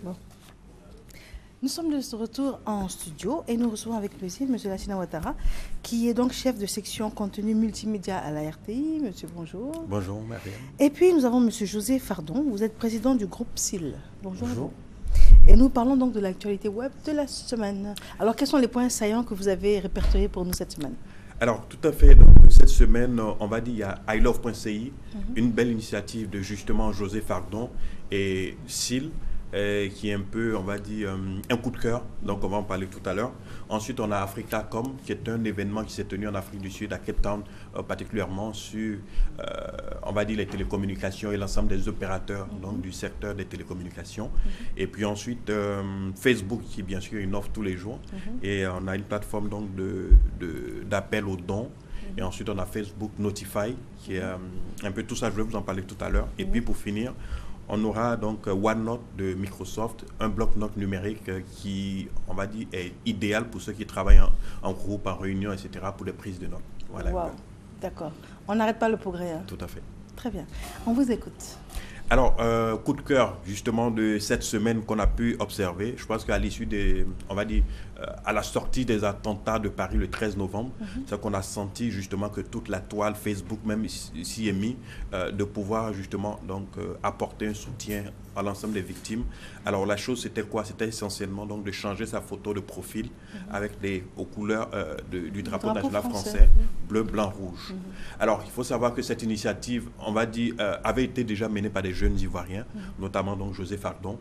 Bon. Nous sommes de retour en studio et nous recevons avec plaisir M. Lassina Ouattara, qui est donc chef de section contenu multimédia à la RTI. Monsieur, bonjour. Bonjour, Mariam. Et puis nous avons M. José Fardon, vous êtes président du groupe SIL. Bonjour. Bonjour. Et nous parlons donc de l'actualité web de la semaine. Alors, quels sont les points saillants que vous avez répertoriés pour nous cette semaine? Alors, tout à fait. Donc, cette semaine, on va dire, il y a ilove.ci, une belle initiative de justement José Fardon et SIL, qui est un peu, on va dire, un coup de cœur. Donc, on va en parler tout à l'heure. Ensuite, on a Africacom, qui est un événement qui s'est tenu en Afrique du Sud, à Cape Town, particulièrement sur, on va dire, les télécommunications et l'ensemble des opérateurs donc, du secteur des télécommunications. Et puis ensuite, Facebook, qui bien sûr innove tous les jours. Et on a une plateforme donc d'appel aux dons. Et ensuite, on a Facebook Notify, qui est un peu tout ça, je vais vous en parler tout à l'heure. Et puis, pour finir, on aura donc OneNote de Microsoft, un bloc-notes numérique qui, on va dire, est idéal pour ceux qui travaillent en groupe, en réunion, etc., pour des prises de notes. Voilà. Wow. D'accord. On n'arrête pas le progrès. Hein. Tout à fait. Très bien. On vous écoute. Alors, coup de cœur, justement, de cette semaine qu'on a pu observer. Je pense qu'à l'issue des, on va dire, à la sortie des attentats de Paris le 13 novembre, c'est qu'on a senti justement que toute la toile Facebook même s'y est mis de pouvoir justement donc apporter un soutien à l'ensemble des victimes. Alors la chose c'était quoi? C'était essentiellement donc de changer sa photo de profil avec aux couleurs du drapeau national français, bleu, blanc, rouge. Alors il faut savoir que cette initiative, on va dire, avait été déjà menée par des jeunes Ivoiriens, notamment donc José Fardon,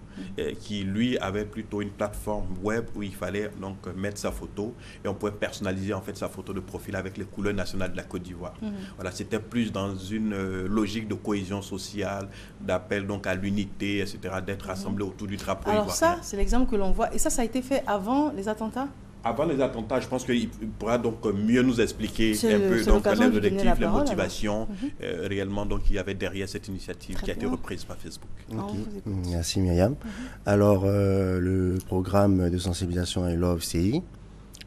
qui lui avait plutôt une plateforme web où il fallait donc mettre sa photo et on pouvait personnaliser en fait sa photo de profil avec les couleurs nationales de la Côte d'Ivoire. Voilà, c'était plus dans une logique de cohésion sociale, d'appel donc à l'unité, etc., d'être rassemblés autour du drapeau ivoirien. Alors ça, c'est l'exemple que l'on voit. Et ça a été fait avant les attentats? Avant les attentats, je pense qu'il pourra donc mieux nous expliquer un peu donc les objectifs, les motivations réellement donc il y avait derrière cette initiative qui a été reprise par Facebook. Okay. Merci Myriam. Alors le programme de sensibilisation ilove.ci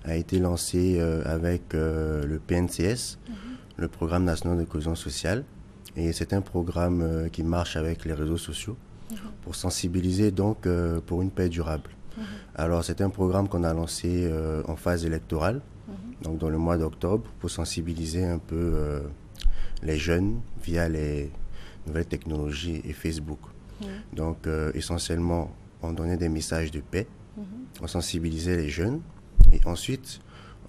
a été lancé avec le PNCS, le Programme national de cohésion sociale, et c'est un programme qui marche avec les réseaux sociaux pour sensibiliser donc pour une paix durable. Alors c'est un programme qu'on a lancé en phase électorale, donc dans le mois d'octobre, pour sensibiliser un peu les jeunes via les nouvelles technologies et Facebook. Donc essentiellement, on donnait des messages de paix, on sensibilisait les jeunes et ensuite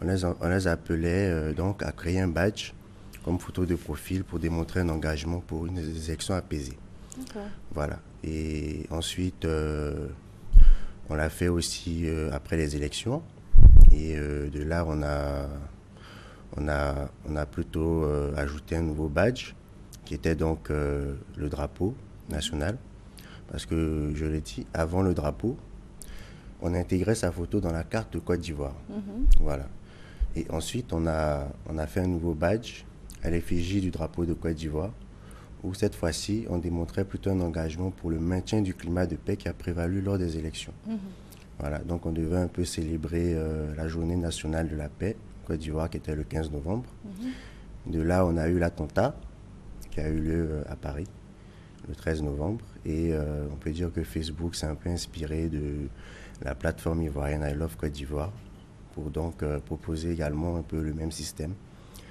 on les appelait donc à créer un badge comme photo de profil pour démontrer un engagement pour une élection apaisée. Voilà. Et ensuite on l'a fait aussi après les élections. Et de là, on a plutôt ajouté un nouveau badge qui était donc le drapeau national. Parce que, je l'ai dit, avant le drapeau, on a intégré sa photo dans la carte de Côte d'Ivoire. Voilà. Et ensuite, on a fait un nouveau badge à l'effigie du drapeau de Côte d'Ivoire, où cette fois-ci, on démontrait plutôt un engagement pour le maintien du climat de paix qui a prévalu lors des élections. Voilà, donc on devait un peu célébrer la journée nationale de la paix, Côte d'Ivoire, qui était le 15 novembre. De là, on a eu l'attentat qui a eu lieu à Paris, le 13 novembre. Et on peut dire que Facebook s'est un peu inspiré de la plateforme ivoirienne I Love Côte d'Ivoire pour donc proposer également un peu le même système.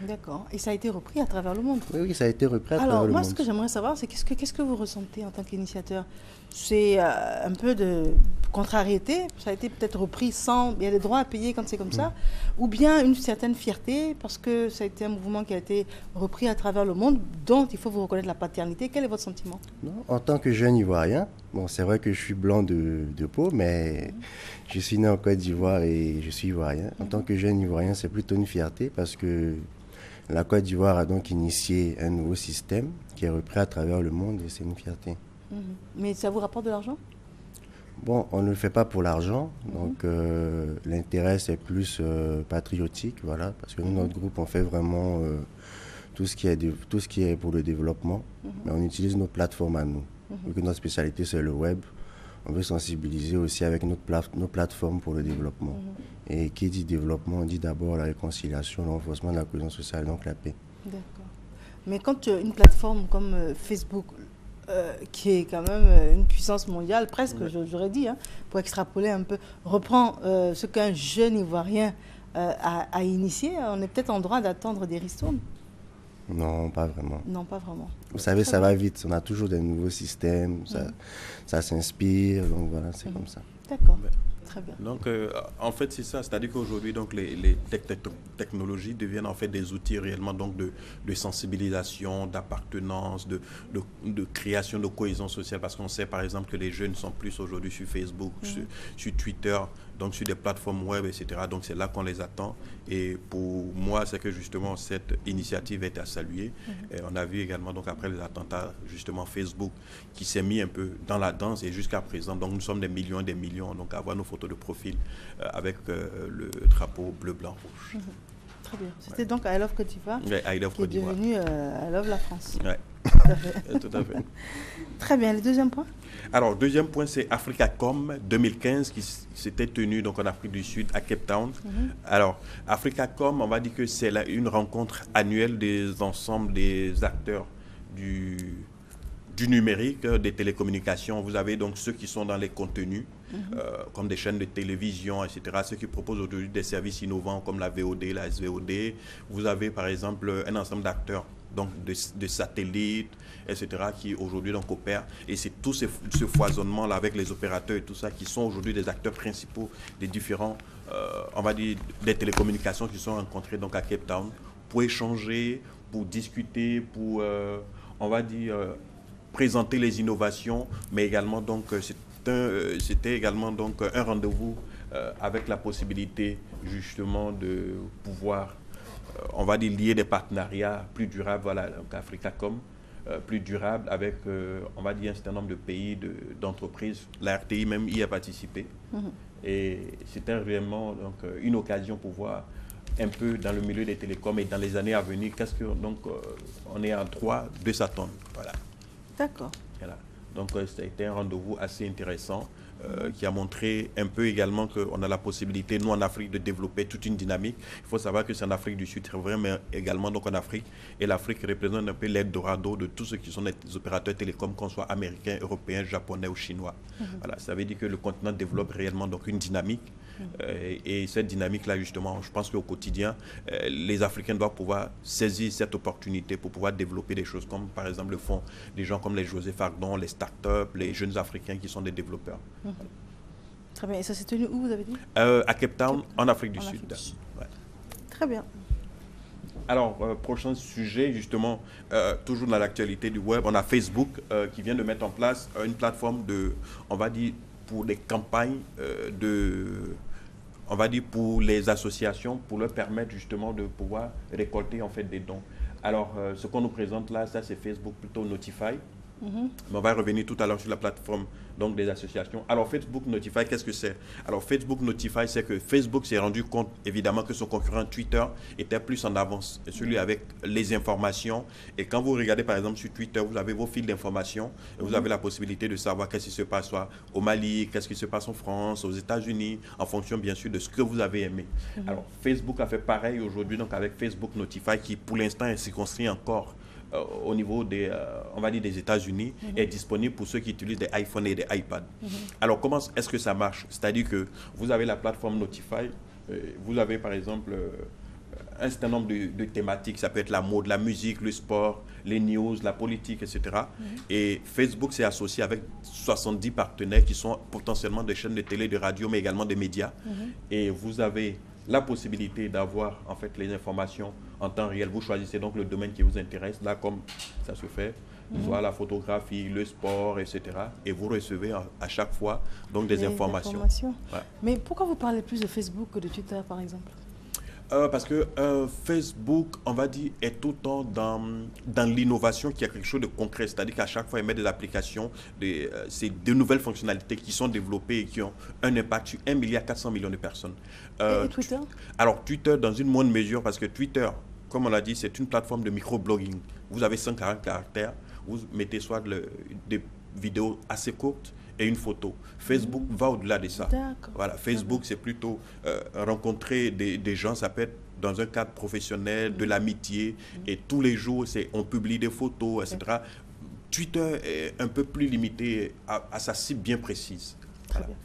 D'accord. Et ça a été repris à travers le monde? Oui, ça a été repris à travers le monde. Alors, moi, ce que j'aimerais savoir, c'est qu'est-ce que vous ressentez en tant qu'initiateur? C'est un peu de contrariété, ça a été peut-être repris sans... Il y a des droits à payer quand c'est comme ça, ou bien une certaine fierté, parce que ça a été un mouvement qui a été repris à travers le monde, dont il faut vous reconnaître la paternité. Quel est votre sentiment? Non, en tant que jeune Ivoirien, bon, c'est vrai que je suis blanc de peau, mais je suis né en Côte d'Ivoire et je suis Ivoirien. En tant que jeune Ivoirien, c'est plutôt une fierté parce que la Côte d'Ivoire a donc initié un nouveau système qui est repris à travers le monde et c'est une fierté. Mais ça vous rapporte de l'argent? Bon, on ne le fait pas pour l'argent, donc l'intérêt c'est plus patriotique, voilà, parce que nous, notre groupe, on fait vraiment tout ce qui est pour le développement, mais on utilise nos plateformes à nous. Vu que notre spécialité c'est le web, on veut sensibiliser aussi avec nos plateformes pour le développement. Et qui dit développement, on dit d'abord la réconciliation, le renforcement de la cohésion sociale, donc la paix. D'accord. Mais quand une plateforme comme Facebook qui est quand même une puissance mondiale, presque, j'aurais dit, hein, pour extrapoler un peu, reprend ce qu'un jeune Ivoirien a initié, on est peut-être en droit d'attendre des ristournes. Non, pas vraiment. Non, pas vraiment. Vous savez, ça va vite. On a toujours des nouveaux systèmes, ça s'inspire, donc voilà, c'est comme ça. D'accord. Très bien. Donc, en fait, c'est ça. C'est-à-dire qu'aujourd'hui, donc, les technologies deviennent en fait des outils réellement donc, de sensibilisation, d'appartenance, de création de cohésion sociale. Parce qu'on sait, par exemple, que les jeunes sont plus aujourd'hui sur Facebook, sur Twitter, donc sur des plateformes web, etc. Donc, c'est là qu'on les attend. Et pour moi, c'est que justement, cette initiative est à saluer. Et on a vu également, donc, après les attentats, justement, Facebook qui s'est mis un peu dans la danse. Et jusqu'à présent, donc, nous sommes des millions et des millions donc, à voir nos photos de profil avec le drapeau bleu, blanc, rouge. Très bien. C'était donc I Love Côte d'Ivoire qui est devenu I Love la France. Oui, tout à fait. Très bien. Le deuxième point? Alors, deuxième point, c'est AfricaCom 2015 qui s'était tenu donc, en Afrique du Sud, à Cape Town. Alors, AfricaCom, on va dire que c'est une rencontre annuelle des ensembles des acteurs du numérique, des télécommunications. Vous avez donc ceux qui sont dans les contenus, comme des chaînes de télévision, etc. Ceux qui proposent aujourd'hui des services innovants comme la VOD, la SVOD. Vous avez par exemple un ensemble d'acteurs donc de satellites, etc., qui aujourd'hui donc opèrent. Et c'est tout ce foisonnement-là avec les opérateurs et tout ça qui sont aujourd'hui des acteurs principaux des différents, on va dire, des télécommunications qui sont rencontrés donc à Cape Town pour échanger, pour discuter, pour, on va dire, présenter les innovations, mais également donc c'était également donc un rendez-vous avec la possibilité justement de pouvoir on va dire lier des partenariats plus durables, voilà, donc AfricaCom, plus durables avec, on va dire, un certain nombre de pays, d'entreprises. La RTI même y a participé. Et c'était vraiment donc, une occasion pour voir un peu dans le milieu des télécoms et dans les années à venir, qu'est-ce que, donc, on est en droit de s'attendre. Voilà. D'accord. Voilà. Donc, ça a été un rendez-vous assez intéressant. Qui a montré un peu également qu'on a la possibilité, nous en Afrique, de développer toute une dynamique. Il faut savoir que c'est en Afrique du Sud, c'est vrai, mais également donc en Afrique. Et l'Afrique représente un peu l'Eldorado de tous ceux qui sont des opérateurs télécoms, qu'on soit américains, européens, japonais ou chinois. Voilà, ça veut dire que le continent développe réellement donc une dynamique. Et cette dynamique-là, justement, je pense qu'au quotidien, les Africains doivent pouvoir saisir cette opportunité pour pouvoir développer des choses comme, par exemple, le font des gens comme les José Fardon, les startups, les jeunes Africains qui sont des développeurs. Très bien. Et ça s'est tenu où, vous avez dit? À Cape Town, en Afrique du Sud. Ouais. Très bien. Alors, prochain sujet, justement, toujours dans l'actualité du web, on a Facebook qui vient de mettre en place une plateforme de, on va dire, pour les campagnes on va dire pour les associations, pour leur permettre justement de pouvoir récolter en fait des dons. Alors, ce qu'on nous présente là, ça c'est Facebook plutôt Notify. Mais on va revenir tout à l'heure sur la plateforme donc des associations. Alors Facebook Notify, qu'est-ce que c'est? Alors Facebook Notify, c'est que Facebook s'est rendu compte évidemment que son concurrent Twitter était plus en avance, celui avec les informations. Et quand vous regardez par exemple sur Twitter, vous avez vos fils d'informations, vous avez la possibilité de savoir qu'est-ce qui se passe soit au Mali, qu'est-ce qui se passe en France, aux États-Unis, en fonction bien sûr de ce que vous avez aimé. Alors Facebook a fait pareil aujourd'hui donc avec Facebook Notify qui pour l'instant est circonscrit encore au niveau des, on va dire des États-Unis, est disponible pour ceux qui utilisent des iPhones et des iPads. Alors, comment est-ce que ça marche? C'est-à-dire que vous avez la plateforme Notify, vous avez par exemple un certain nombre de thématiques, ça peut être la mode, la musique, le sport, les news, la politique, etc. Et Facebook s'est associé avec 70 partenaires qui sont potentiellement des chaînes de télé, de radio, mais également des médias. Et vous avez la possibilité d'avoir en fait les informations en temps réel. Vous choisissez donc le domaine qui vous intéresse, là comme ça se fait, soit la photographie, le sport, etc. Et vous recevez à chaque fois donc des informations. Ouais. Mais pourquoi vous parlez plus de Facebook que de Twitter par exemple? Parce que Facebook, on va dire, est tout le temps dans l'innovation qui a quelque chose de concret. C'est-à-dire qu'à chaque fois, il met des applications, c'est de nouvelles fonctionnalités qui sont développées et qui ont un impact sur 1,4 milliard de personnes. Et Twitter? Alors, Twitter, dans une moindre mesure, parce que Twitter, comme on l'a dit, c'est une plateforme de microblogging. Vous avez 140 caractères, vous mettez soit des vidéos assez courtes, et une photo. Facebook va au-delà de ça. Voilà, Facebook, c'est plutôt rencontrer des gens, ça peut être dans un cadre professionnel, de l'amitié, et tous les jours, on publie des photos, etc. Twitter est un peu plus limité à sa cible bien précise. Très bien.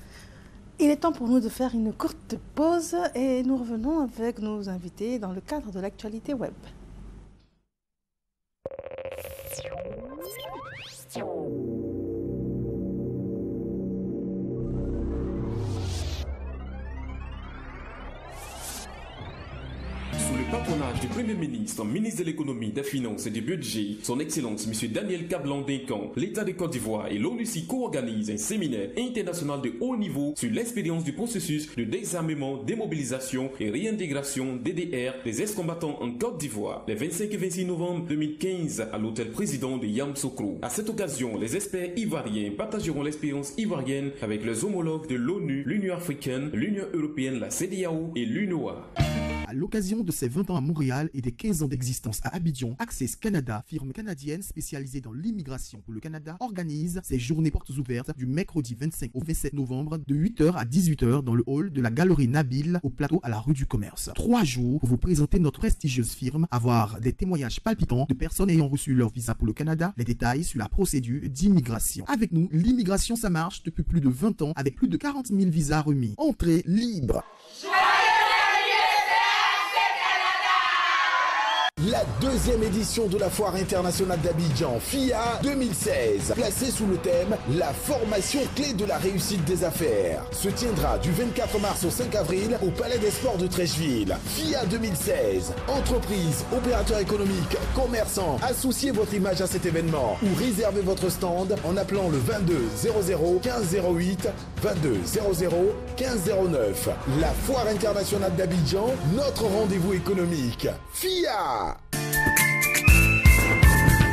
Il est temps pour nous de faire une courte pause et nous revenons avec nos invités dans le cadre de l'actualité web. Sous le patronage du Premier ministre, ministre de l'économie, des finances et du budget, son Excellence M. Daniel Kablan-Duncan, l'État de Côte d'Ivoire et l'ONUCI co-organisent un séminaire international de haut niveau sur l'expérience du processus de désarmement, démobilisation et réintégration DDR des ex-combattants en Côte d'Ivoire, les 25 et 26 novembre 2015 à l'hôtel président de Yamoussoukro. À cette occasion, les experts ivoiriens partageront l'expérience ivoirienne avec les homologues de l'ONU, l'Union africaine, l'Union européenne, la CEDEAO et l'UNOA. À l'occasion de ses 20 ans à Montréal et des 15 ans d'existence à Abidjan, Access Canada, firme canadienne spécialisée dans l'immigration pour le Canada, organise ses journées portes ouvertes du mercredi 25 au 27 novembre de 8h à 18h dans le hall de la Galerie Nabil au plateau à la rue du Commerce. 3 jours pour vous présenter notre prestigieuse firme, avoir des témoignages palpitants de personnes ayant reçu leur visa pour le Canada, les détails sur la procédure d'immigration. Avec nous, l'immigration ça marche depuis plus de 20 ans avec plus de 40 000 visas remis. Entrée libre. La deuxième édition de la Foire internationale d'Abidjan, FIA 2016, placée sous le thème « La formation clé de la réussite des affaires », se tiendra du 24 mars au 5 avril au Palais des Sports de Trècheville. FIA 2016, entreprises, opérateurs économiques, commerçants, associez votre image à cet événement ou réservez votre stand en appelant le 22 00 15 08, 22 00 15 09. La Foire internationale d'Abidjan, notre rendez-vous économique. FIA!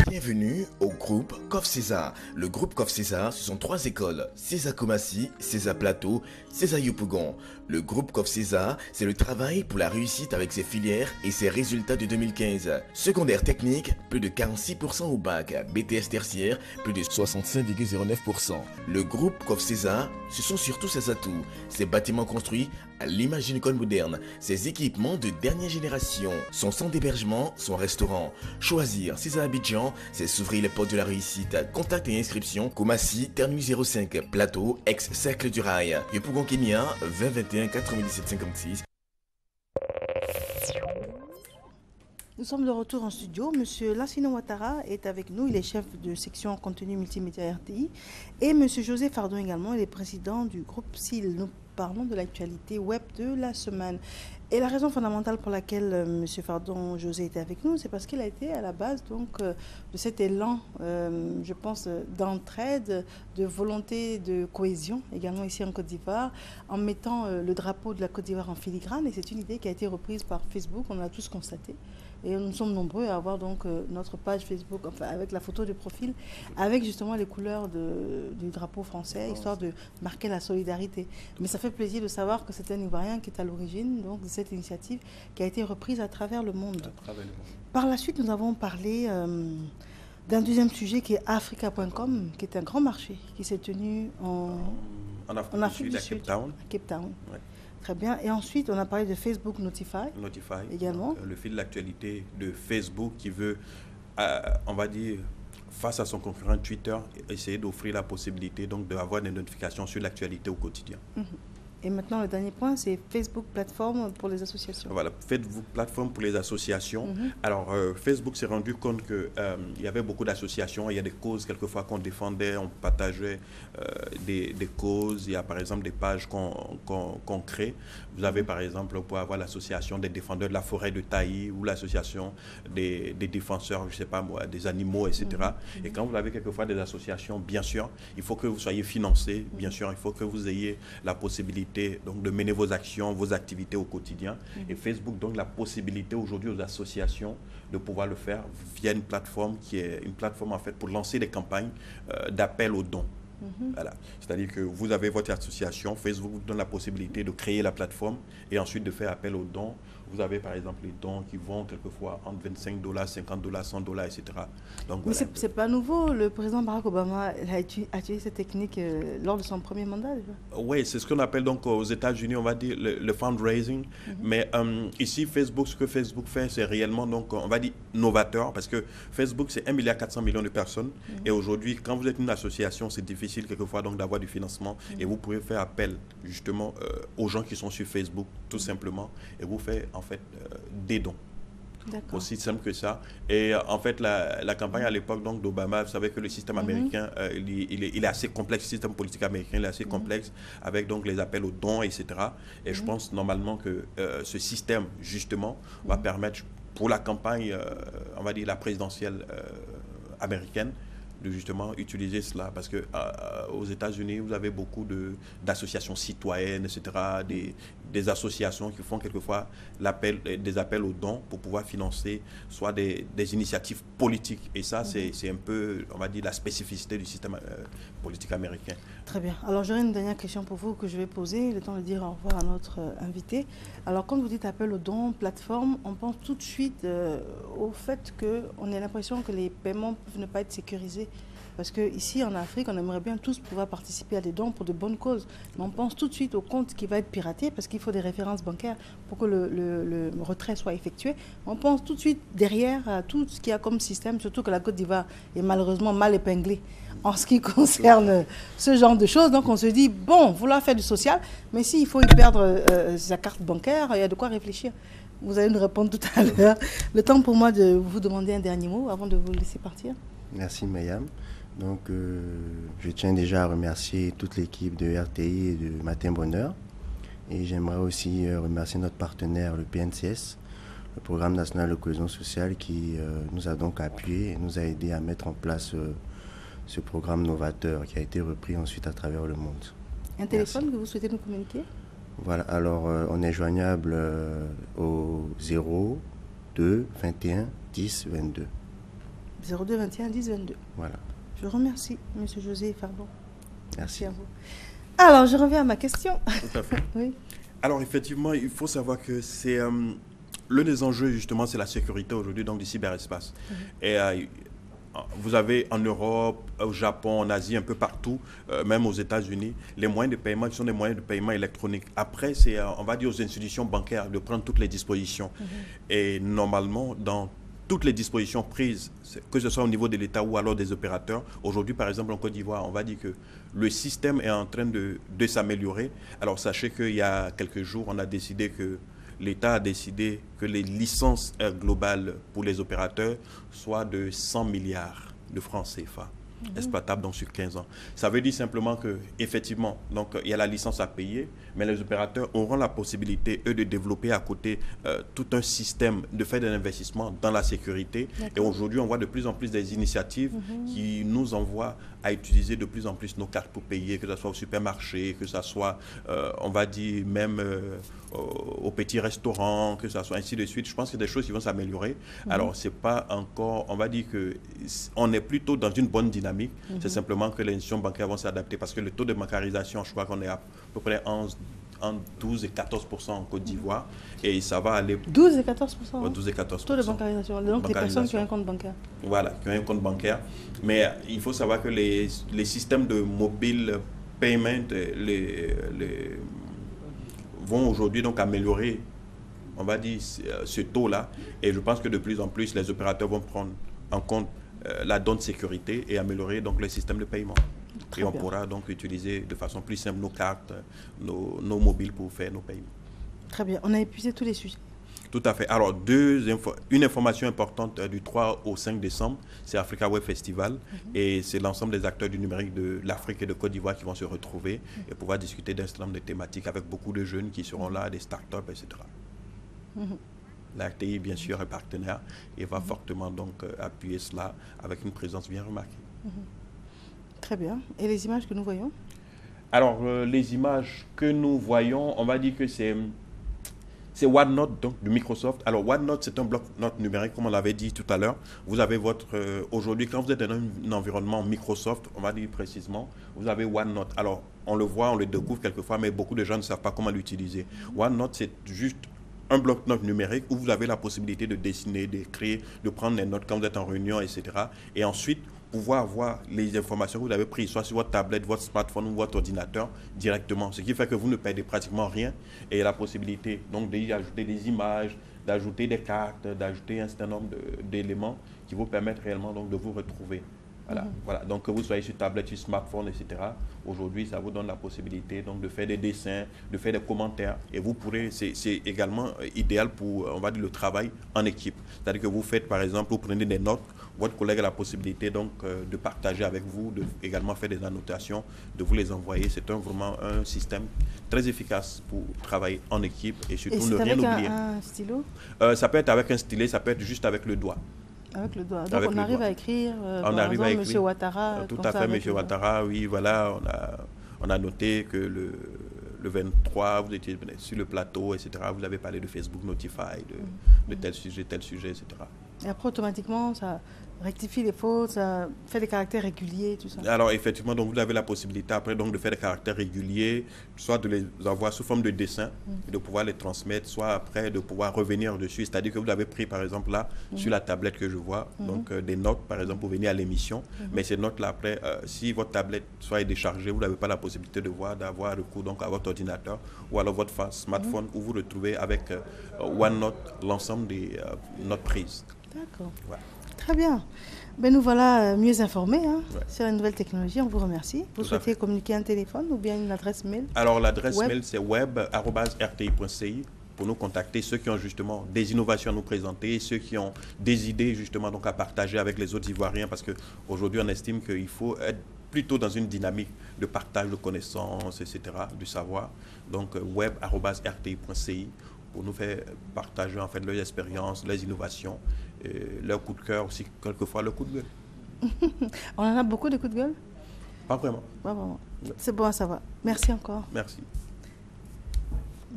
Bienvenue au groupe COF-CESA. Le groupe COF-CESA, ce sont 3 écoles. CESA Kumasi, CESA Plateau, CESA Yopougon. Le groupe COF-CESA, c'est le travail pour la réussite avec ses filières et ses résultats de 2015. Secondaire technique, plus de 46% au bac. BTS tertiaire, plus de 65,09%. Le groupe COF-CESA, ce sont surtout ses atouts. Ses bâtiments construits à l'image d'une école moderne. Ses équipements de dernière génération. Son centre d'hébergement, son restaurant. Choisir CESA Abidjan, c'est s'ouvrir les portes de la réussite. Contact et inscription, Koumassi, Terminus 05, Plateau, ex-Cercle du Rail. Yopougon Kenya, 2021 97 56. Nous sommes de retour en studio. Monsieur Lassina Ouattara est avec nous. Il est chef de section contenu multimédia RTI. Et Monsieur José Fardon également, il est président du groupe SIL. Nous parlons de l'actualité web de la semaine. Et la raison fondamentale pour laquelle M. Fardon José était avec nous, c'est parce qu'il a été à la base donc, de cet élan, je pense, d'entraide, de volonté de cohésion, également ici en Côte d'Ivoire, en mettant le drapeau de la Côte d'Ivoire en filigrane. Et c'est une idée qui a été reprise par Facebook, on l'a tous constaté. Et nous sommes nombreux à avoir donc notre page Facebook, enfin, avec la photo de profil, avec justement les couleurs du drapeau français, histoire de marquer la solidarité. Mais ça fait plaisir de savoir que c'est un Ivoirien qui est à l'origine donc, de cette initiative qui a été reprise à travers le monde. Par la suite, nous avons parlé d'un deuxième sujet qui est Africa.com, qui est un grand marché qui s'est tenu en Afrique du Sud, à Cape Town. Ouais. Très bien. Et ensuite, on a parlé de Facebook Notify également. Le fil de l'actualité de Facebook qui veut, on va dire, face à son concurrent Twitter, essayer d'offrir la possibilité donc d'avoir des notifications sur l'actualité au quotidien. Et maintenant, le dernier point, c'est Facebook plateforme pour les associations. Voilà, Facebook plateforme pour les associations. Alors, Facebook s'est rendu compte qu'il y avait beaucoup d'associations. Il y a des causes, quelquefois, qu'on défendait, on partageait des causes. Il y a, par exemple, des pages qu'on crée. Vous avez, par exemple, vous pouvez avoir l'association des défendeurs de la forêt de Taï ou l'association des défenseurs, je ne sais pas moi, des animaux, etc. Et quand vous avez quelquefois des associations, bien sûr, il faut que vous soyez financé. Bien sûr, il faut que vous ayez la possibilité donc de mener vos actions, vos activités au quotidien. Et Facebook donne la possibilité aujourd'hui aux associations de pouvoir le faire via une plateforme qui est une plateforme en fait pour lancer des campagnes d'appel aux dons. Voilà. C'est-à-dire que vous avez votre association, Facebook vous donne la possibilité de créer la plateforme et ensuite de faire appel aux dons vous avez par exemple les dons qui vont quelquefois entre $25, $50, $100, etc. Donc, Mais voilà. c'est pas nouveau. Le président Barack Obama a utilisé cette technique lors de son premier mandat déjà. Oui, c'est ce qu'on appelle donc aux États-Unis, on va dire le fundraising. Mais ici, Facebook, ce que Facebook fait, c'est réellement donc, on va dire, novateur, parce que Facebook, c'est 1,4 milliard de personnes. Et aujourd'hui, quand vous êtes une association, c'est difficile quelquefois donc d'avoir du financement. Et vous pouvez faire appel justement aux gens qui sont sur Facebook, tout simplement, et vous faites en fait des dons. Aussi simple que ça. Et en fait, la campagne à l'époque d'Obama, vous savez que le système américain, il est assez complexe, le système politique américain il est assez complexe, avec donc les appels aux dons, etc. Et je pense normalement que ce système, justement, va permettre pour la campagne, on va dire la présidentielle américaine, de justement utiliser cela, parce que aux États-Unis, vous avez beaucoup d'associations citoyennes, etc., des associations qui font quelquefois des appels aux dons pour pouvoir financer soit des initiatives politiques. Et ça, c'est un peu, on va dire, la spécificité du système politique américain. Très bien. Alors, j'aurais une dernière question pour vous que je vais poser, le temps de dire au revoir à notre invité. Alors, quand vous dites appel aux dons, plateforme, on pense tout de suite au fait qu'on a l'impression que les paiements peuvent ne pas être sécurisés. Parce qu'ici, en Afrique, on aimerait bien tous pouvoir participer à des dons pour de bonnes causes. Mais on pense tout de suite au compte qui va être piraté parce qu'il faut des références bancaires pour que le retrait soit effectué. On pense tout de suite derrière à tout ce qu'il y a comme système, surtout que la Côte d'Ivoire est malheureusement mal épinglée en ce qui concerne ce genre de choses. Donc on se dit, bon, vouloir faire du social, mais s'il faut y perdre sa carte bancaire, il y a de quoi réfléchir. Vous allez nous répondre tout à l'heure. Le temps pour moi de vous demander un dernier mot avant de vous laisser partir. Merci Mayam. Donc, je tiens déjà à remercier toute l'équipe de RTI et de Matin Bonheur. Et j'aimerais aussi remercier notre partenaire, le PNCS, le Programme national de cohésion sociale, qui nous a donc appuyés et nous a aidés à mettre en place ce programme novateur qui a été repris ensuite à travers le monde. Un téléphone que vous souhaitez nous communiquer? Voilà, alors on est joignable au 02 21 10 22. 02 21 10 22. Voilà. Je vous remercie, M. José Farbon. Merci à vous. Alors, je reviens à ma question. Tout à fait. Oui. Alors, effectivement, il faut savoir que c'est l'un des enjeux, justement, c'est la sécurité aujourd'hui, donc du cyberespace. Et vous avez en Europe, au Japon, en Asie, un peu partout, même aux États-Unis, les moyens de paiement qui sont des moyens de paiement électroniques. Après, c'est, on va dire, aux institutions bancaires de prendre toutes les dispositions. Et normalement, dans toutes les dispositions prises, que ce soit au niveau de l'État ou alors des opérateurs. Aujourd'hui, par exemple, en Côte d'Ivoire, on va dire que le système est en train de s'améliorer. Alors, sachez qu'il y a quelques jours, on a décidé que l'État a décidé que les licences globales pour les opérateurs soient de 100 milliards de francs CFA. Exploitable donc sur 15 ans. Ça veut dire simplement que effectivement, donc il y a la licence à payer, mais les opérateurs auront la possibilité eux de développer à côté tout un système de faire des investissements dans la sécurité. Et aujourd'hui, on voit de plus en plus des initiatives qui nous envoient à utiliser de plus en plus nos cartes pour payer, que ce soit au supermarché, que ce soit, on va dire, même au petit restaurant, que ce soit ainsi de suite. Je pense que des choses qui vont s'améliorer. Alors, c'est pas encore, on va dire que on est plutôt dans une bonne dynamique. C'est simplement que les institutions bancaires vont s'adapter parce que le taux de bancarisation, je crois qu'on est à peu près entre 12 et 14% en Côte d'Ivoire et ça va aller... 12 et 14%. 12 et 14%. Taux de bancarisation. Donc les personnes qui ont un compte bancaire. Voilà, qui ont un compte bancaire. Mais il faut savoir que les systèmes de mobile payment vont aujourd'hui donc améliorer, on va dire, ce taux-là. Et je pense que de plus en plus, les opérateurs vont prendre en compte la donne de sécurité et améliorer donc le système de paiement. Et on pourra donc utiliser de façon plus simple nos cartes, nos mobiles pour faire nos paiements. Très bien. On a épuisé tous les sujets. Tout à fait. Alors, une information importante du 3 au 5 décembre, c'est Africa Web Festival. Et c'est l'ensemble des acteurs du numérique de l'Afrique et de Côte d'Ivoire qui vont se retrouver et pouvoir discuter d'un certain nombre de thématiques avec beaucoup de jeunes qui seront là, des startups, etc. La RTI, bien sûr, est partenaire et va fortement donc appuyer cela avec une présence bien remarquée. Très bien. Et les images que nous voyons? Alors, les images que nous voyons, on va dire que c'est OneNote donc, de Microsoft. Alors, OneNote, c'est un bloc-notes numérique, comme on l'avait dit tout à l'heure. Vous avez votre... aujourd'hui, quand vous êtes dans un environnement Microsoft, on va dire précisément, vous avez OneNote. Alors, on le voit, on le découvre quelquefois, mais beaucoup de gens ne savent pas comment l'utiliser. OneNote, c'est juste un bloc-notes numérique où vous avez la possibilité de dessiner, d'écrire, de prendre des notes quand vous êtes en réunion, etc. Et ensuite, pouvoir avoir les informations que vous avez prises, soit sur votre tablette, votre smartphone ou votre ordinateur directement. Ce qui fait que vous ne perdez pratiquement rien et la possibilité donc d'y ajouter des images, d'ajouter des cartes, d'ajouter un certain nombre d'éléments qui vous permettent réellement donc de vous retrouver. Voilà, voilà. Donc que vous soyez sur tablette, sur smartphone, etc. Aujourd'hui, ça vous donne la possibilité donc de faire des dessins, de faire des commentaires. Et vous pourrez, c'est également idéal pour, on va dire, le travail en équipe. C'est-à-dire que vous faites, par exemple, vous prenez des notes, votre collègue a la possibilité donc de partager avec vous, de également faire des annotations, de vous les envoyer. C'est vraiment un système très efficace pour travailler en équipe et surtout ne rien oublier. Et c'est avec un stylo? Ça peut être avec un stylet, ça peut être juste avec le doigt. Avec le doigt. Donc on arrive à écrire, on arrive à écrire. M. Ouattara. Tout à fait, M. Ouattara, oui, voilà, on a noté que le 23, vous étiez sur le plateau, etc. Vous avez parlé de Facebook Notify, de tel sujet, etc. Et après, automatiquement, ça rectifie les fautes, ça fait des caractères réguliers, tout ça. Alors, effectivement, donc, vous avez la possibilité après donc, de faire des caractères réguliers, soit de les envoyer sous forme de dessin, et de pouvoir les transmettre, soit après de pouvoir revenir dessus. C'est-à-dire que vous avez pris, par exemple, là, sur la tablette que je vois, donc des notes, par exemple, pour venir à l'émission. Mais ces notes-là, après, si votre tablette soit déchargée, vous n'avez pas la possibilité de voir, d'avoir recours donc, à votre ordinateur ou alors votre smartphone, où vous retrouvez avec OneNote l'ensemble des notes prises. D'accord. Ouais. Très bien. Ben nous voilà mieux informés sur la nouvelle technologie. On vous remercie. Vous souhaitez communiquer un téléphone ou bien une adresse mail? Alors l'adresse mail c'est web@rti.ci pour nous contacter, ceux qui ont justement des innovations à nous présenter, ceux qui ont des idées justement donc à partager avec les autres Ivoiriens, parce qu'aujourd'hui on estime qu'il faut être plutôt dans une dynamique de partage de connaissances, etc., du savoir. Donc web@rti.ci pour nous faire partager en fait leurs expériences, leurs innovations, leur coup de cœur aussi, quelquefois leur coup de gueule. On en a beaucoup de coups de gueule? Pas vraiment. Pas vraiment. C'est bon à savoir. Merci encore. Merci.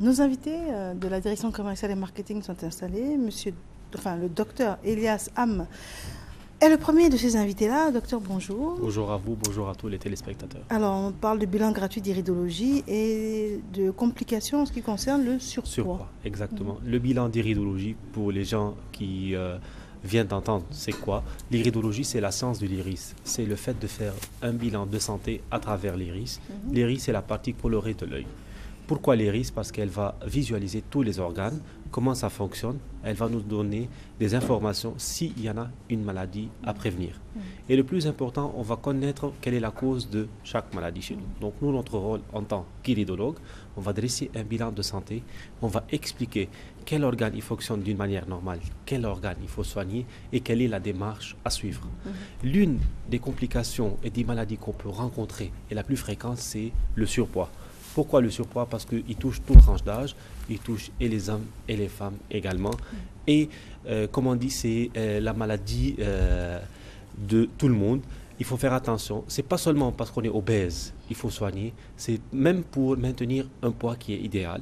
Nos invités de la direction commerciale et marketing sont installés. Le docteur Elias Ham est le premier de ces invités-là. Docteur, bonjour. Bonjour à vous, bonjour à tous les téléspectateurs. Alors, on parle de bilan gratuit d'iridologie et de complications en ce qui concerne le surpoids. Exactement. Le bilan d'iridologie, pour les gens qui viennent d'entendre, c'est quoi? L'iridologie, c'est la science de l'iris. C'est le fait de faire un bilan de santé à travers l'iris. L'iris, c'est la partie colorée de l'œil. Pourquoi l'iris? Parce qu'elle va visualiser tous les organes, comment ça fonctionne. Elle va nous donner des informations s'il y en a une maladie à prévenir. Et le plus important, on va connaître quelle est la cause de chaque maladie chez nous. Donc nous, notre rôle en tant qu'iridologue, on va dresser un bilan de santé, on va expliquer quel organe il fonctionne d'une manière normale, quel organe il faut soigner et quelle est la démarche à suivre. L'une des complications et des maladies qu'on peut rencontrer et la plus fréquente, c'est le surpoids. Pourquoi le surpoids? Parce qu'il touche toute tranche d'âge, il touche et les hommes et les femmes également. Et comme on dit, c'est la maladie de tout le monde. Il faut faire attention. Ce n'est pas seulement parce qu'on est obèse, il faut soigner. C'est même pour maintenir un poids qui est idéal.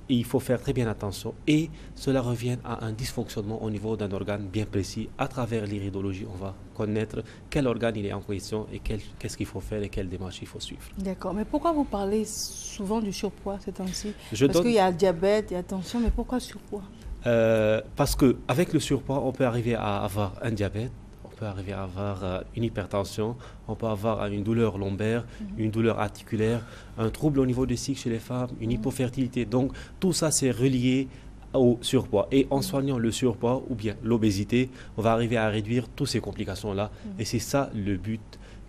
Et il faut faire très bien attention. Et cela revient à un dysfonctionnement au niveau d'un organe bien précis. À travers l'iridologie, on va connaître quel organe il est en question et qu'est-ce qu'il faut faire et quelle démarche il faut suivre. D'accord. Mais pourquoi vous parlez souvent du surpoids ces temps-ci? Parce qu'il y a le diabète, il y a la tension, mais pourquoi surpoids? Parce qu'avec le surpoids, on peut arriver à avoir un diabète, on peut arriver à avoir une hypertension, on peut avoir une douleur lombaire, une douleur articulaire, un trouble au niveau du cycle chez les femmes, une hypofertilité. Donc tout ça c'est relié au surpoids. Et en soignant le surpoids ou bien l'obésité, on va arriver à réduire toutes ces complications-là. Et c'est ça le but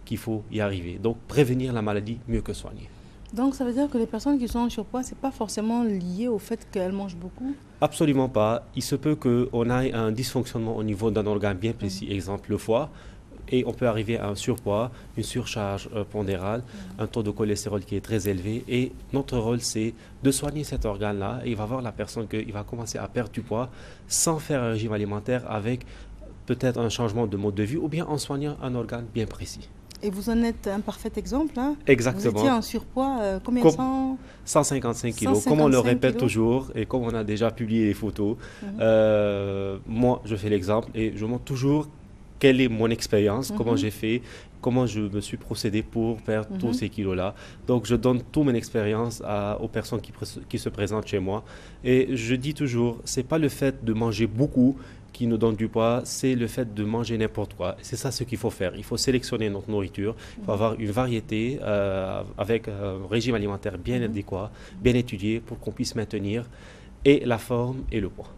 qu'il faut y arriver. Donc prévenir la maladie mieux que soigner. Donc ça veut dire que les personnes qui sont en surpoids, ce n'est pas forcément lié au fait qu'elles mangent beaucoup? Absolument pas. Il se peut qu'on ait un dysfonctionnement au niveau d'un organe bien précis, exemple le foie, et on peut arriver à un surpoids, une surcharge pondérale, un taux de cholestérol qui est très élevé. Et notre rôle, c'est de soigner cet organe-là. Et il va voir la personne qu'il va commencer à perdre du poids sans faire un régime alimentaire avec peut-être un changement de mode de vie ou bien en soignant un organe bien précis. Et vous en êtes un parfait exemple, hein? Exactement. Vous étiez en surpoids, combien? 155 kilos, comme on le répète toujours et comme on a déjà publié les photos. Moi, je fais l'exemple et je montre toujours quelle est mon expérience, comment j'ai fait, comment je me suis procédé pour perdre tous ces kilos-là. Donc, je donne toute mon expérience aux personnes qui se présentent chez moi. Et je dis toujours, c'est pas le fait de manger beaucoup qui nous donne du poids, c'est le fait de manger n'importe quoi. C'est ça ce qu'il faut faire. Il faut sélectionner notre nourriture, il faut avoir une variété avec un régime alimentaire bien adéquat, bien étudié pour qu'on puisse maintenir et la forme et le poids.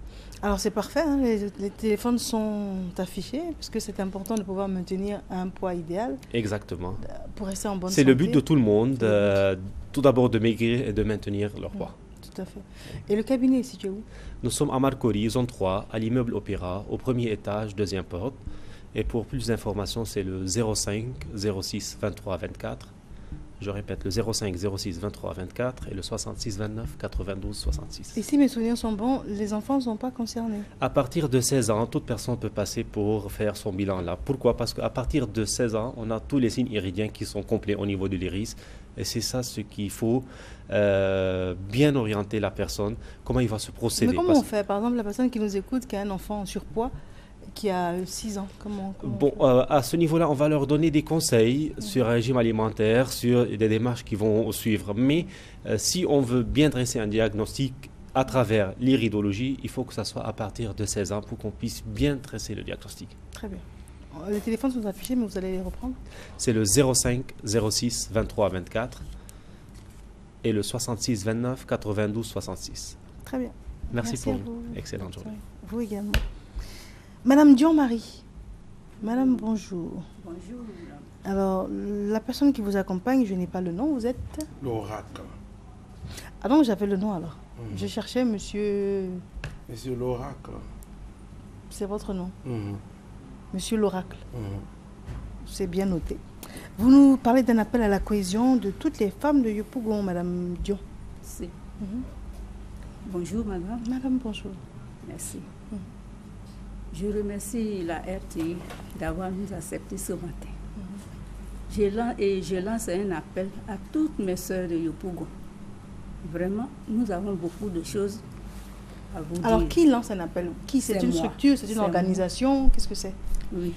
Alors c'est parfait, hein, les téléphones sont affichés parce que c'est important de pouvoir maintenir un poids idéal. Exactement. Pour rester en bonne santé. C'est le but de tout le monde, tout d'abord de maigrir et de maintenir leur poids. Tout à fait. Et le cabinet est situé où? Nous sommes à Marcory, zone 3, à l'immeuble Opéra, au premier étage, deuxième porte. Et pour plus d'informations, c'est le 05 06 23 24. Je répète, le 05 06 23 24 et le 66 29 92 66. Et si mes souvenirs sont bons, les enfants ne sont pas concernés? À partir de 16 ans, toute personne peut passer pour faire son bilan là. Pourquoi? Parce qu'à partir de 16 ans, on a tous les signes iridiens qui sont complets au niveau de l'iris. Et c'est ça ce qu'il faut bien orienter la personne, comment il va se procéder. Mais comment on fait? Par exemple, la personne qui nous écoute, qui a un enfant en surpoids, qui a 6 ans, comment Bon, à ce niveau-là, on va leur donner des conseils sur un régime alimentaire, sur des démarches qu'ils vont suivre. Mais si on veut bien dresser un diagnostic à travers l'iridologie, il faut que ça soit à partir de 16 ans pour qu'on puisse bien dresser le diagnostic. Très bien. Les téléphones sont affichés, mais vous allez les reprendre? C'est le 05 06 23 24 et le 66 29 92 66. Très bien. Merci pour vous. Excellente journée. Vous également. Madame Dion-Marie. Madame, bonjour. Bonjour. Alors, la personne qui vous accompagne, je n'ai pas le nom, vous êtes? L'oracle. Ah donc j'avais le nom alors. Je cherchais monsieur... Monsieur l'oracle. C'est votre nom? Monsieur l'oracle. C'est bien noté. Vous nous parlez d'un appel à la cohésion de toutes les femmes de Yopougon, Madame Dion. Si. Bonjour, madame. Madame, bonjour. Merci. Je remercie la RTI d'avoir nous accepté ce matin. Je lance un appel à toutes mes sœurs de Yopougon. Vraiment, nous avons beaucoup de choses à vous dire. Alors, qui lance un appel? Qui? C'est une structure, c'est une organisation? Qu'est-ce que c'est? Oui.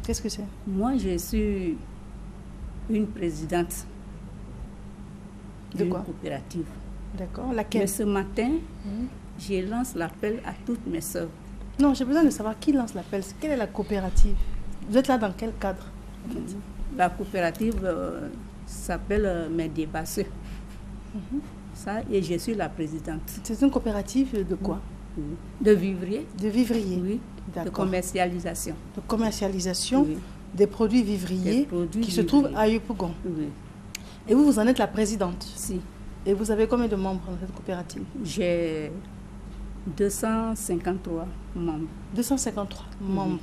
Qu'est-ce que c'est? Moi, je suis une présidente d'une coopérative. D'accord. Laquelle? Mais ce matin, je lance l'appel à toutes mes sœurs. Non, j'ai besoin de savoir qui lance l'appel. Quelle est la coopérative? Vous êtes là dans quel cadre? La coopérative s'appelle Mes Débasseux. Ça, et je suis la présidente. C'est une coopérative de quoi? De vivrier. De vivrier? Oui. De commercialisation. De commercialisation des produits vivriers qui se trouvent à Yopougon. Oui. Et vous, vous en êtes la présidente? Si. Et vous avez combien de membres dans cette coopérative? J'ai 253 membres. 253 membres.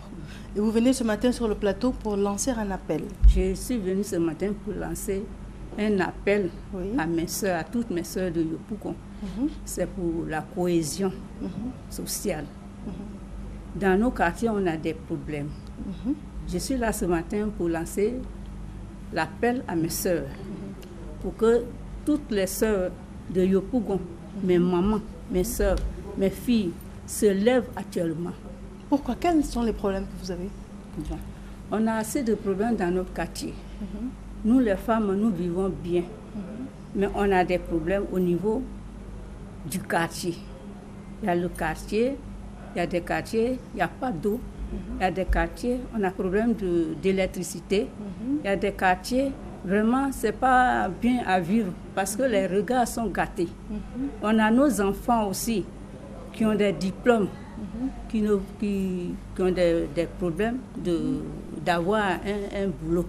Et vous venez ce matin sur le plateau pour lancer un appel? Je suis venue ce matin pour lancer un appel à mes soeurs, à toutes mes soeurs de Yopougon. C'est pour la cohésion sociale. Dans nos quartiers, on a des problèmes. Je suis là ce matin pour lancer l'appel à mes soeurs, pour que toutes les soeurs de Yopougon, mes mamans, mes soeurs, mes filles, se lèvent actuellement. Pourquoi? Quels sont les problèmes que vous avez? Bon. On a assez de problèmes dans notre quartier. Nous, les femmes, nous vivons bien. Mais on a des problèmes au niveau du quartier. Il y a le quartier, il y a des quartiers, il n'y a pas d'eau. Il y a des quartiers, on a problème d'électricité. Il y a des quartiers, vraiment, ce n'est pas bien à vivre parce que les regards sont gâtés. On a nos enfants aussi qui ont des diplômes, qui ont des problèmes d'avoir un boulot.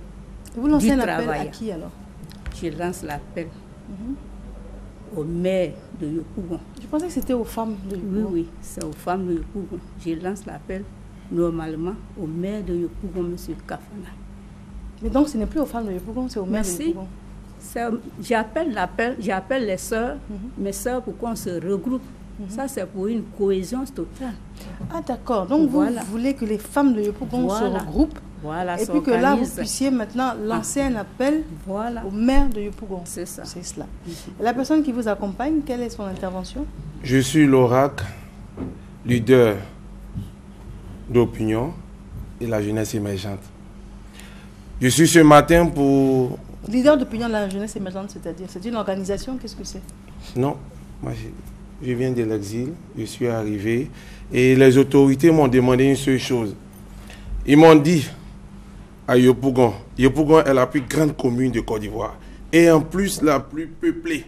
Vous lancez un appel à qui alors? Je lance l'appel aux mères de Yopougon. Je pensais que c'était aux femmes de Yopougon. Oui, c'est aux femmes de Yopougon. Je lance l'appel normalement aux mères de Yopougon, M. Kafana. Mais donc ce n'est plus aux femmes de Yopougon, c'est aux mères de Yopougon. J'appelle les sœurs, mes sœurs, pour qu'on se regroupe. Ça, c'est pour une cohésion totale. Ah d'accord, donc vous voulez que les femmes de Yopougon se regroupent et puis que là, vous puissiez maintenant lancer un appel aux mères de Yopougon. C'est ça. C'est cela. Et la personne qui vous accompagne, quelle est son intervention? Je suis l'oracle, leader d'opinion et la jeunesse émergente. Je suis ce matin pour... Leader d'opinion de la jeunesse émergente, c'est-à-dire, c'est une organisation, qu'est-ce que c'est? Non, moi je viens de l'exil, je suis arrivé et les autorités m'ont demandé une seule chose. Ils m'ont dit à Yopougon, Yopougon est la plus grande commune de Côte d'Ivoire et en plus la plus peuplée.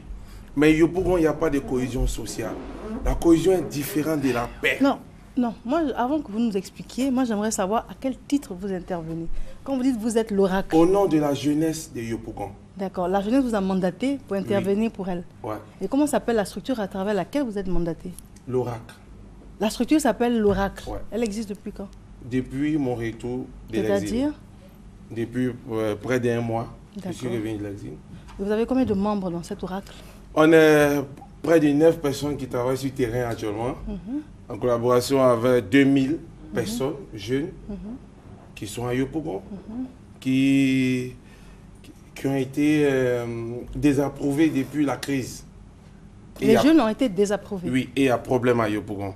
Mais Yopougon, il n'y a pas de cohésion sociale. La cohésion est différente de la paix. Non, non. Moi, avant que vous nous expliquiez, moi j'aimerais savoir à quel titre vous intervenez. Quand vous dites que vous êtes l'oracle. Au nom de la jeunesse de Yopougon. D'accord. La jeunesse vous a mandaté pour intervenir pour elle. Ouais. Et comment s'appelle la structure à travers laquelle vous êtes mandaté? L'oracle. La structure s'appelle l'oracle. Ouais. Elle existe depuis quand? Depuis mon retour de l'exil. C'est-à-dire? Depuis près d'1 mois, je suis D'accord. revenu de l'exil. Vous avez combien de membres dans cet oracle? On est près de 9 personnes qui travaillent sur le terrain actuellement, en collaboration avec 2000 personnes jeunes qui sont à Yopougon, qui ont été désapprouvés depuis la crise. Les jeunes ont été désapprouvés. Oui, et il y a problème à Yopougon.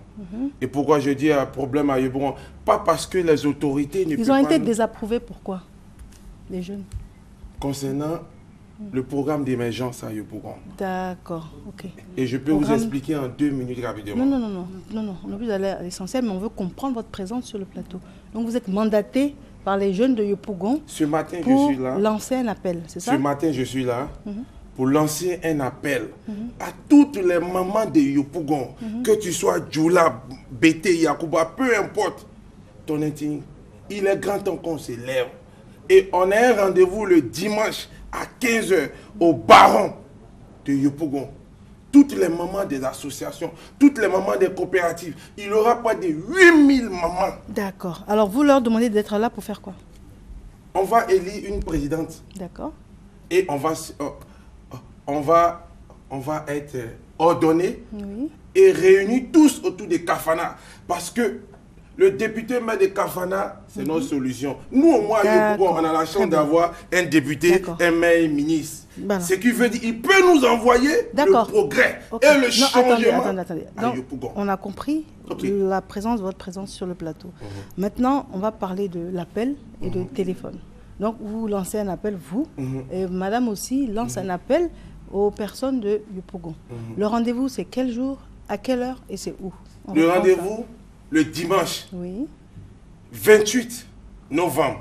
Et pourquoi je dis problème à Yopougon? Pas parce que les autorités ne peuvent pas... Ils ont été désapprouvés, pourquoi? Les jeunes. Concernant le programme d'émergence à Yopougon. D'accord, ok. Et je peux vous expliquer en 2 minutes rapidement. Non. On a plus d'aller à l'essentiel, mais on veut comprendre votre présence sur le plateau. Donc vous êtes mandaté par les jeunes de Yopougon. Ce matin, je pour suis là. lancer un appel, c'est ça? Ce matin, je suis là pour lancer un appel à toutes les mamans de Yopougon, que tu sois Djoula, Bété, Yacouba, peu importe ton intime. Il est grand temps qu'on se lève. Et on a un rendez-vous le dimanche à 15 h au Baron de Yopougon. Toutes les mamans des associations, toutes les mamans des coopératives. Il n'y aura pas de 8000 mamans. D'accord. Alors vous leur demandez d'être là pour faire quoi? On va élire une présidente. D'accord. Et on va être ordonnés et réunis tous autour de Kafana. Parce que le député maire de Kafana, c'est notre solution. Nous, au moins, à Yopougon, on a la chance d'avoir un député, un maire, un ministre. Voilà. Ce qui veut dire qu'il peut nous envoyer le progrès et le changement. Attendez. Donc, on a compris votre présence sur le plateau. Maintenant, on va parler de l'appel et de téléphone. Donc, vous lancez un appel, vous, et madame aussi lance un appel aux personnes de Yopougon. Le rendez-vous, c'est quel jour, à quelle heure et c'est où? Le rendez-vous, le dimanche 28 novembre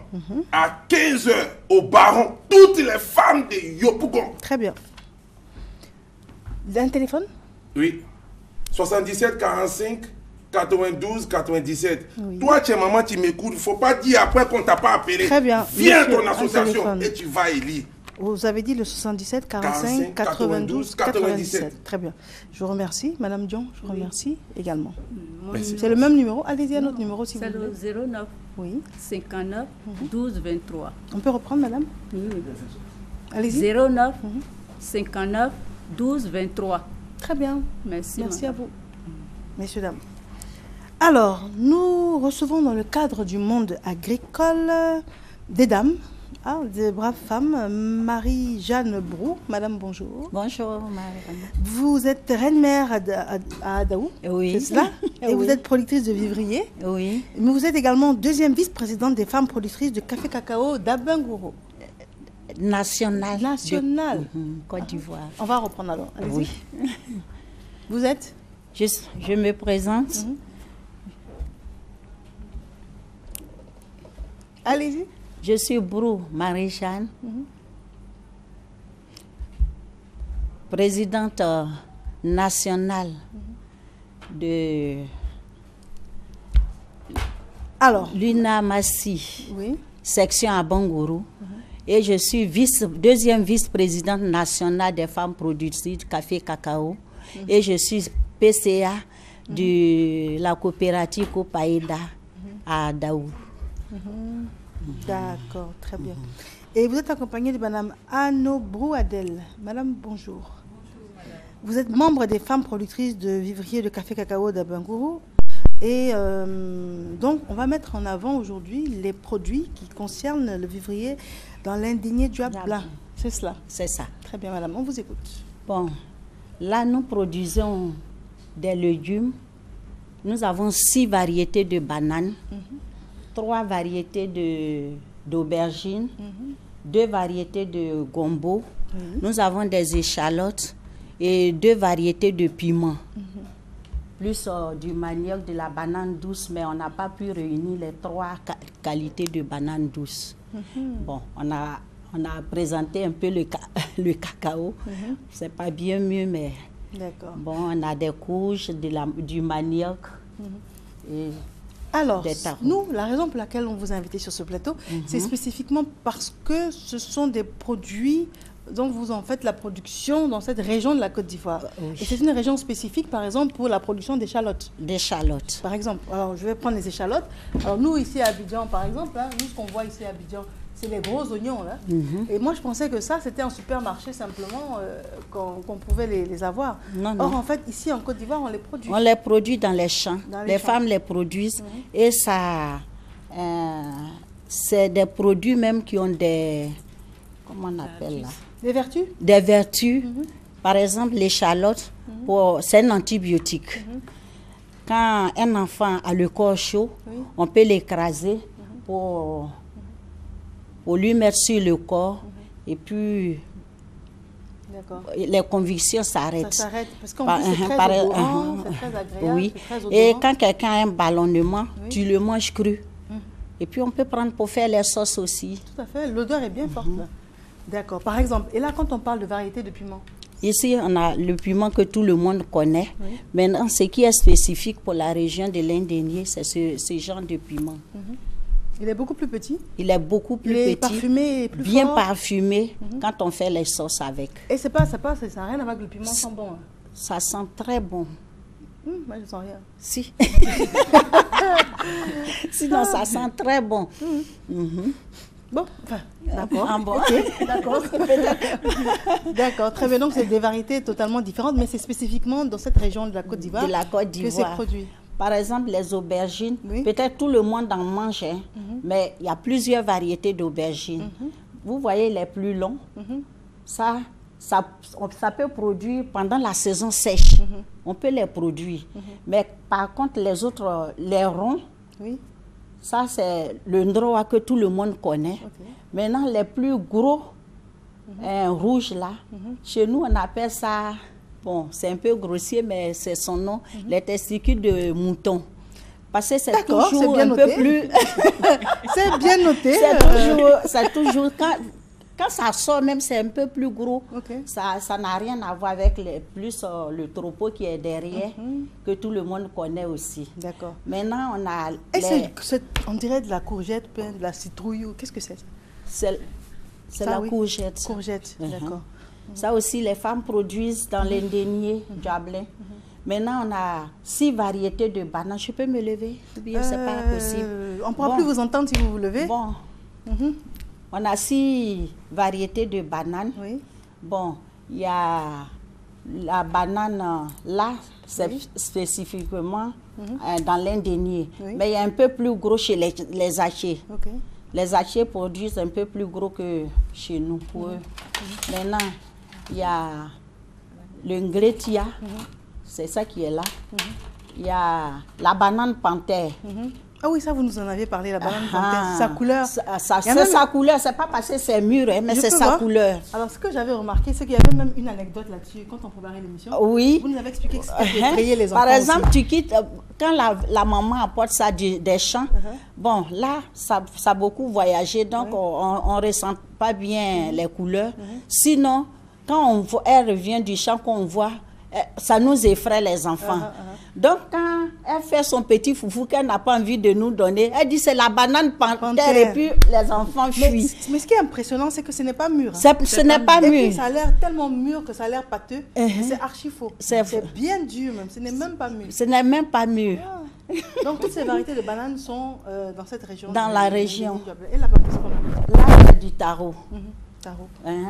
à 15 h au Baron, toutes les femmes de Yopougon. Très bien. Un téléphone? Oui. 77 45 92 97. Toi, tu es maman, tu m'écoutes. Il ne faut pas dire après qu'on ne t'a pas appelé. Très bien. Viens à ton association et tu vas élire. Vous avez dit le 77 45 92 97. Très bien. Je vous remercie. Madame Dion, je vous remercie également. C'est le même numéro. Allez-y, un autre numéro si vous voulez. C'est le 09 59 12 23. On peut reprendre, madame? Oui. Allez-y. 09 59 12 23. Très bien. Merci. Merci à vous. Messieurs, dames. Alors, nous recevons dans le cadre du monde agricole des dames, des braves femmes. Marie-Jeanne Brou. Madame, bonjour. Bonjour, Marie. Vous êtes reine-mère à Adaou. Oui. C'est cela? Et vous êtes productrice de vivrier. Oui. Mais vous êtes également deuxième vice-présidente des femmes productrices de café cacao d'Abengouro. National. Côte d'Ivoire. On va reprendre alors. Allez-y. Oui. Vous êtes? Je me présente. Allez-y. Je suis Brou Marie-Jeanne, présidente nationale de l'UNAMASI, section à Bangourou. Et je suis deuxième vice-présidente nationale des femmes productrices de café cacao. Et je suis PCA de la coopérative Copaïda à Daou. D'accord, très bien. Et vous êtes accompagnée de Madame Anno Brouadel. Madame, bonjour. Vous êtes membre des femmes productrices de vivriers de café cacao d'Abengourou. Et donc, on va mettre en avant aujourd'hui les produits qui concernent le vivrier dans l'indigné du blanc. C'est cela? C'est ça. Très bien, madame. On vous écoute. Bon, là, nous produisons des légumes. Nous avons 6 variétés de bananes. 3 variétés d'aubergines, 2 variétés de gombo, nous avons des échalotes et 2 variétés de piments. Plus du manioc, de la banane douce, mais on n'a pas pu réunir les 3 qualités de banane douce. Bon, on a présenté un peu le cacao. C'est pas bien mieux, mais bon, on a des couches, du manioc. Et alors, nous, la raison pour laquelle on vous a invité sur ce plateau, c'est spécifiquement parce que ce sont des produits dont vous en faites la production dans cette région de la Côte d'Ivoire. Et c'est une région spécifique, par exemple, pour la production d'échalotes. D'échalotes. Par exemple. Alors, je vais prendre les échalotes. Alors, nous, ici à Abidjan, par exemple, hein, nous, ce qu'on voit ici à Abidjan, c'est les gros oignons, là. Et moi, je pensais que ça, c'était en supermarché, simplement, qu'on pouvait les avoir. Non, Or, non. en fait, ici, en Côte d'Ivoire, on les produit. On les produit dans les champs. Les femmes les produisent. Et ça... c'est des produits même qui ont des... Comment on appelle là? Des vertus? Des vertus. Par exemple, l'échalote, c'est un antibiotique. Quand un enfant a le corps chaud, on peut l'écraser pour lui mettre sur le corps et puis les convictions s'arrêtent. Ça s'arrête parce qu'en plus c'est très odorant, c'est très agréable. Oui. Très odorant. Et quand quelqu'un a un ballonnement, tu le manges cru. Et puis on peut prendre pour faire les sauces aussi. Tout à fait, l'odeur est bien forte. D'accord. Par exemple, et là quand on parle de variété de piment? Ici, on a le piment que tout le monde connaît. Maintenant, ce qui est spécifique pour la région de l'Indénié, c'est ce genre de piment. Il est beaucoup plus petit? Il est beaucoup plus petit. Parfumé et plus bien fort. Parfumé quand on fait les sauces avec. Et ça n'a rien à voir avec le piment sent bon? Hein. Ça sent très bon. Moi, je ne sens rien. Si. Sinon, ça sent très bon. Bon, enfin, d'accord. Bon. Okay, d'accord. D'accord, très bien. Donc, c'est des variétés totalement différentes, mais c'est spécifiquement dans cette région de la Côte d'Ivoire que c'est produit. Par exemple, les aubergines, peut-être tout le monde en mange, hein, mais il y a plusieurs variétés d'aubergines. Vous voyez les plus longs, ça peut produire pendant la saison sèche. On peut les produire. Mais par contre, les autres, les ronds, ça c'est le ndroa que tout le monde connaît. Maintenant, les plus gros, rouges là, chez nous on appelle ça... Bon, c'est un peu grossier, mais c'est son nom, les testicules de mouton. Parce que c'est toujours un peu plus... C'est bien noté. C'est toujours... Quand ça sort même, c'est un peu plus gros. Ça n'a rien à voir avec le troupeau qui est derrière, que tout le monde connaît aussi. D'accord. Maintenant, on a... on dirait de la courgette, de la citrouille, qu'est-ce que c'est? C'est la courgette. Courgette, d'accord. Ça aussi, les femmes produisent dans l'Indénié, Djablin. Maintenant, on a 6 variétés de bananes. Je peux me lever? Ou bien c'est pas possible? On ne pourra plus vous entendre si vous vous levez. Bon. On a 6 variétés de bananes. Bon, il y a la banane là, c'est spécifiquement dans l'Indénié. Mais il y a un peu plus gros chez les hachés. Les hachés produisent un peu plus gros que chez nous pour eux. Maintenant, il y a le ngretia, c'est ça qui est là. Il y a la banane panthère. Ah oui, ça vous nous en avez parlé, la banane panthère. Sa couleur. C'est sa couleur, c'est pas parce que c'est mûr, mais c'est sa couleur. Alors, ce que j'avais remarqué, c'est qu'il y avait même une anecdote là-dessus quand on préparait l'émission. Oui. Vous nous avez expliqué que c'était effrayé les enfants. Par exemple, tu quittes, quand la maman apporte ça des champs, bon, là, ça a beaucoup voyagé, donc on ne ressent pas bien les couleurs. Sinon, quand elle revient du champ, qu'on voit, ça nous effraie les enfants. Donc, quand elle fait son petit foufou qu'elle n'a pas envie de nous donner, elle dit c'est la banane panthère et puis les enfants fuient. Mais ce qui est impressionnant, c'est que ce n'est pas mûr. Ce n'est pas mûr. Et puis, ça a l'air tellement mûr que ça a l'air pâteux. C'est archi faux. C'est bien dur même, ce n'est même pas mûr. Ce n'est même pas mûr. Donc, toutes ces variétés de bananes sont dans cette région. Dans la région. Et là-bas, qu'est-ce qu'on a? Là, c'est du taro.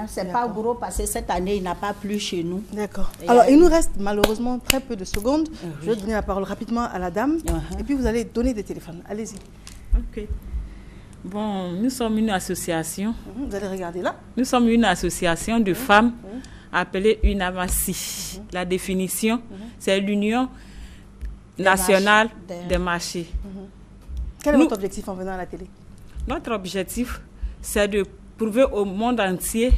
C'est pas gros parce que cette année, il n'a pas plu chez nous. D'accord. Alors, il nous reste malheureusement très peu de secondes. Je vais donner la parole rapidement à la dame. Et puis, vous allez donner des téléphones. Allez-y. Ok. Bon, nous sommes une association. Vous allez regarder là. Nous sommes une association de femmes appelée UNAMASI. La définition, c'est l'Union nationale des marchés. Quel est votre objectif en venant à la télé? Notre objectif, c'est de prouver au monde entier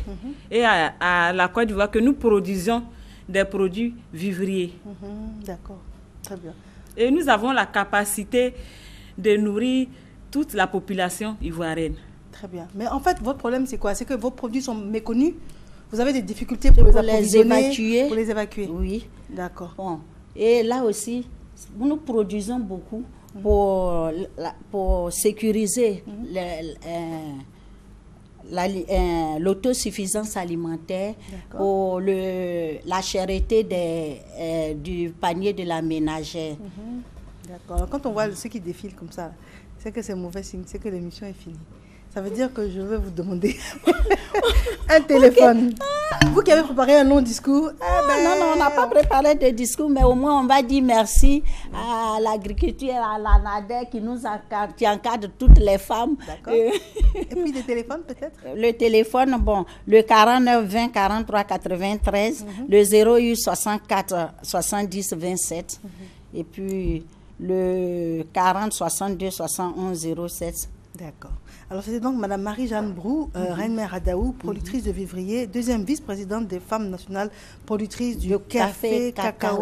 et à la Côte d'Ivoire que nous produisons des produits vivriers. D'accord, très bien. Et nous avons la capacité de nourrir toute la population ivoirienne. Très bien. Mais en fait, votre problème, c'est quoi? C'est que vos produits sont méconnus? Vous avez des difficultés pour les évacuer? Pour les évacuer? Oui. D'accord. Bon. Et là aussi, nous produisons beaucoup pour sécuriser l'autosuffisance alimentaire, pour la cherté du panier de la ménagère. D'accord. Quand on voit ceux qui défilent comme ça, c'est que c'est mauvais signe, c'est que l'émission est finie. Ça veut dire que je vais vous demander un téléphone. Vous qui avez préparé un long discours. Non, on n'a pas préparé de discours, mais au moins on va dire merci à l'agriculture, à la NADER qui encadre toutes les femmes. D'accord. Et puis des téléphones peut-être? Le téléphone, bon, le 49 20 43 93, le 08 64 70 27, et puis le 40 62 71 07. D'accord. Alors, c'était donc Mme Marie-Jeanne Brou, reine-mère Adaou, productrice de vivrier, deuxième vice-présidente des femmes nationales productrices du café cacao.